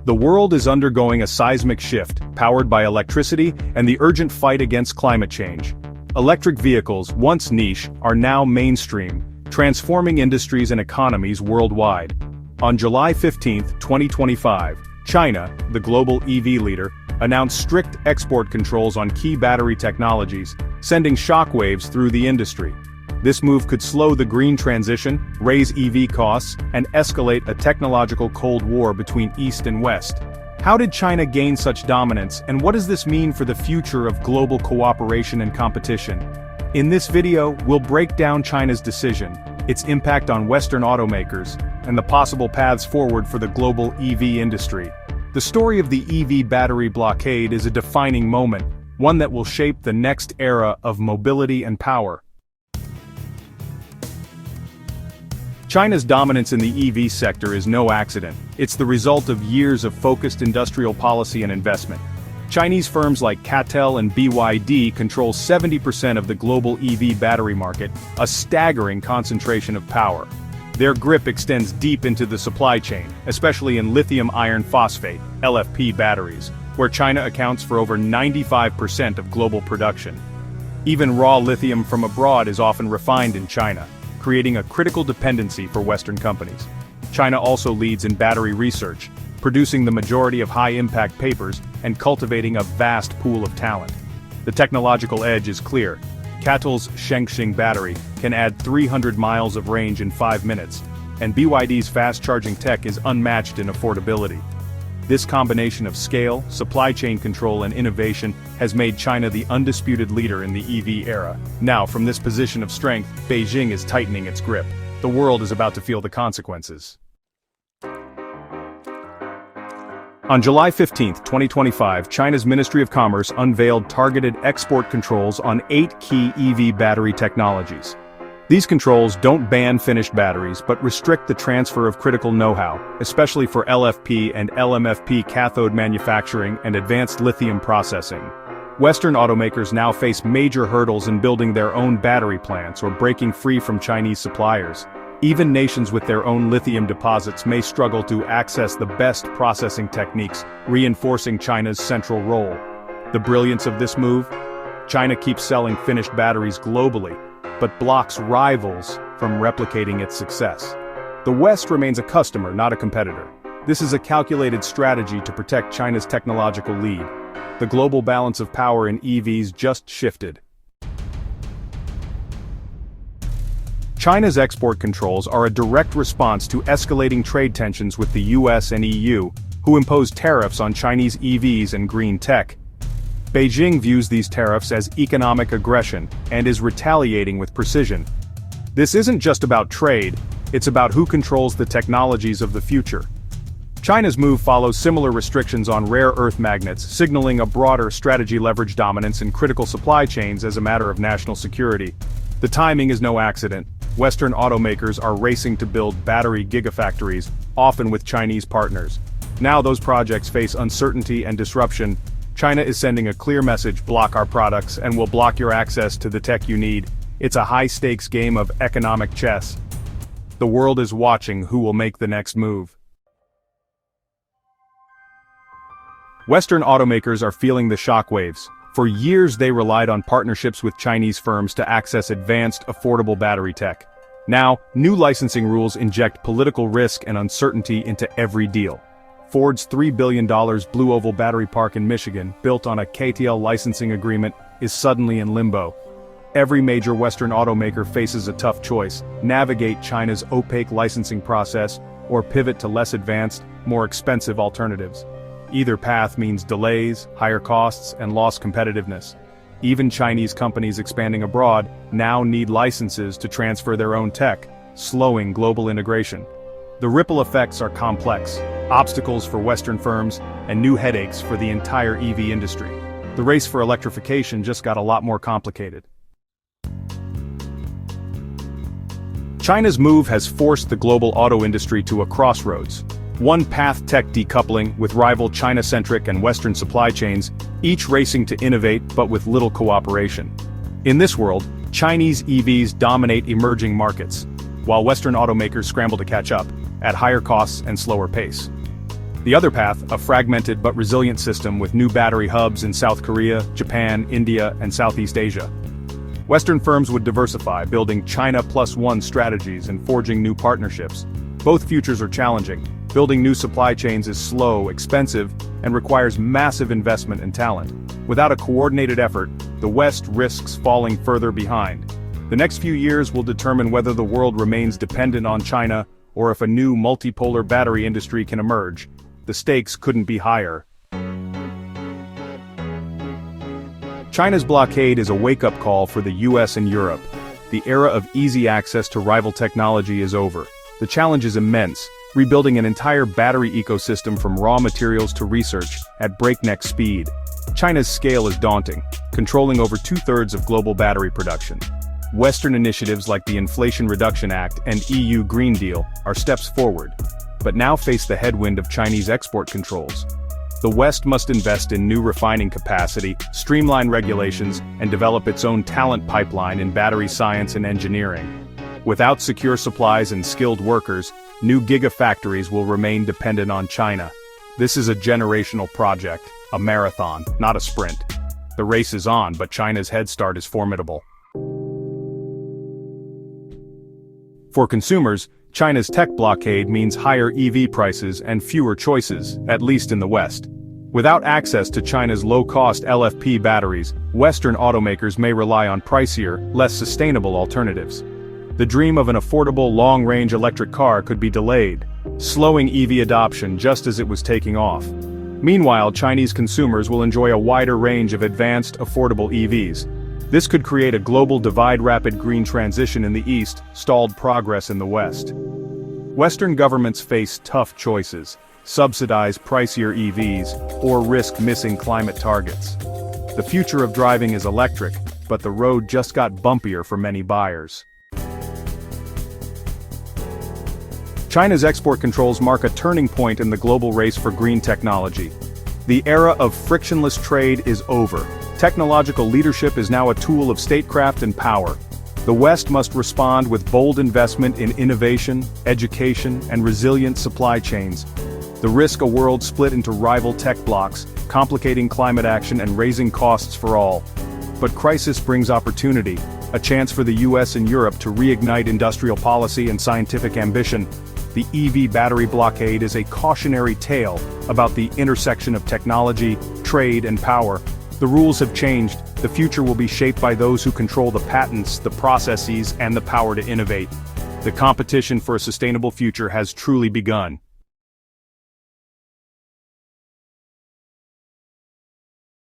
The world is undergoing a seismic shift, powered by electricity and the urgent fight against climate change. Electric vehicles, once niche, are now mainstream, transforming industries and economies worldwide. On July 15, 2025, China, the global EV leader, announced strict export controls on key battery technologies, sending shockwaves through the industry. This move could slow the green transition, raise EV costs, and escalate a technological Cold War between East and West. How did China gain such dominance, and what does this mean for the future of global cooperation and competition? In this video, we'll break down China's decision, its impact on Western automakers, and the possible paths forward for the global EV industry. The story of the EV battery blockade is a defining moment, one that will shape the next era of mobility and power. China's dominance in the EV sector is no accident. It's the result of years of focused industrial policy and investment. Chinese firms like CATL and BYD control 70% of the global EV battery market, a staggering concentration of power. Their grip extends deep into the supply chain, especially in lithium iron phosphate, LFP batteries, where China accounts for over 95% of global production. Even raw lithium from abroad is often refined in China, creating a critical dependency for Western companies. China also leads in battery research, producing the majority of high-impact papers and cultivating a vast pool of talent. The technological edge is clear. CATL's Shengxing battery can add 300 miles of range in 5 minutes, and BYD's fast-charging tech is unmatched in affordability. This combination of scale, supply chain control and innovation has made China the undisputed leader in the EV era. Now, from this position of strength, Beijing is tightening its grip. The world is about to feel the consequences. On July 15, 2025, China's Ministry of Commerce unveiled targeted export controls on 8 key EV battery technologies. These controls don't ban finished batteries but restrict the transfer of critical know-how, especially for LFP and LMFP cathode manufacturing and advanced lithium processing. Western automakers now face major hurdles in building their own battery plants or breaking free from Chinese suppliers. Even nations with their own lithium deposits may struggle to access the best processing techniques, reinforcing China's central role. The brilliance of this move? China keeps selling finished batteries globally, but blocks rivals from replicating its success. The West remains a customer, not a competitor. This is a calculated strategy to protect China's technological lead. The global balance of power in EVs just shifted. China's export controls are a direct response to escalating trade tensions with the US and EU, who impose tariffs on Chinese EVs and green tech. Beijing views these tariffs as economic aggression and is retaliating with precision. This isn't just about trade, it's about who controls the technologies of the future. China's move follows similar restrictions on rare earth magnets, signaling a broader strategy-leveraged dominance in critical supply chains as a matter of national security. The timing is no accident. Western automakers are racing to build battery gigafactories, often with Chinese partners. Now those projects face uncertainty and disruption. China is sending a clear message: block our products and we'll block your access to the tech you need. It's a high-stakes game of economic chess. The world is watching who will make the next move. Western automakers are feeling the shockwaves. For years they relied on partnerships with Chinese firms to access advanced, affordable battery tech. Now, new licensing rules inject political risk and uncertainty into every deal. Ford's $3 billion Blue Oval battery park in Michigan, built on a KTL licensing agreement, is suddenly in limbo. Every major Western automaker faces a tough choice: navigate China's opaque licensing process, or pivot to less advanced, more expensive alternatives. Either path means delays, higher costs, and lost competitiveness. Even Chinese companies expanding abroad now need licenses to transfer their own tech, slowing global integration. The ripple effects are complex: obstacles for Western firms, and new headaches for the entire EV industry. The race for electrification just got a lot more complicated. China's move has forced the global auto industry to a crossroads. One path: tech decoupling, with rival China-centric and Western supply chains, each racing to innovate but with little cooperation. In this world, Chinese EVs dominate emerging markets, while Western automakers scramble to catch up, at higher costs and slower pace. The other path, a fragmented but resilient system with new battery hubs in South Korea, Japan, India, and Southeast Asia. Western firms would diversify, building China Plus One strategies and forging new partnerships. Both futures are challenging. Building new supply chains is slow, expensive, and requires massive investment and talent. Without a coordinated effort, the West risks falling further behind. The next few years will determine whether the world remains dependent on China or if a new multipolar battery industry can emerge. The stakes couldn't be higher. China's blockade is a wake-up call for the US and Europe. The era of easy access to rival technology is over. The challenge is immense, rebuilding an entire battery ecosystem from raw materials to research at breakneck speed. China's scale is daunting, controlling over 2/3 of global battery production. Western initiatives like the Inflation Reduction Act and EU Green Deal are steps forward, but now face the headwind of Chinese export controls. The West must invest in new refining capacity, streamline regulations, and develop its own talent pipeline in battery science and engineering. Without secure supplies and skilled workers, new gigafactories will remain dependent on China. This is a generational project, a marathon, not a sprint. The race is on, but China's head start is formidable. For consumers, China's tech blockade means higher EV prices and fewer choices, at least in the West. Without access to China's low-cost LFP batteries, Western automakers may rely on pricier, less sustainable alternatives. The dream of an affordable long-range electric car could be delayed, slowing EV adoption just as it was taking off. Meanwhile, Chinese consumers will enjoy a wider range of advanced, affordable EVs. This could create a global divide. Rapid green transition in the East, stalled progress in the West. Western governments face tough choices: subsidize pricier EVs, or risk missing climate targets. The future of driving is electric, but the road just got bumpier for many buyers. China's export controls mark a turning point in the global race for green technology. The era of frictionless trade is over. Technological leadership is now a tool of statecraft and power. The West must respond with bold investment in innovation, education, and resilient supply chains. The risk a world split into rival tech blocs, complicating climate action and raising costs for all. But crisis brings opportunity, a chance for the US and Europe to reignite industrial policy and scientific ambition. The EV battery blockade is a cautionary tale about the intersection of technology, trade, and power. The rules have changed. The future will be shaped by those who control the patents, the processes, and the power to innovate. The competition for a sustainable future has truly begun.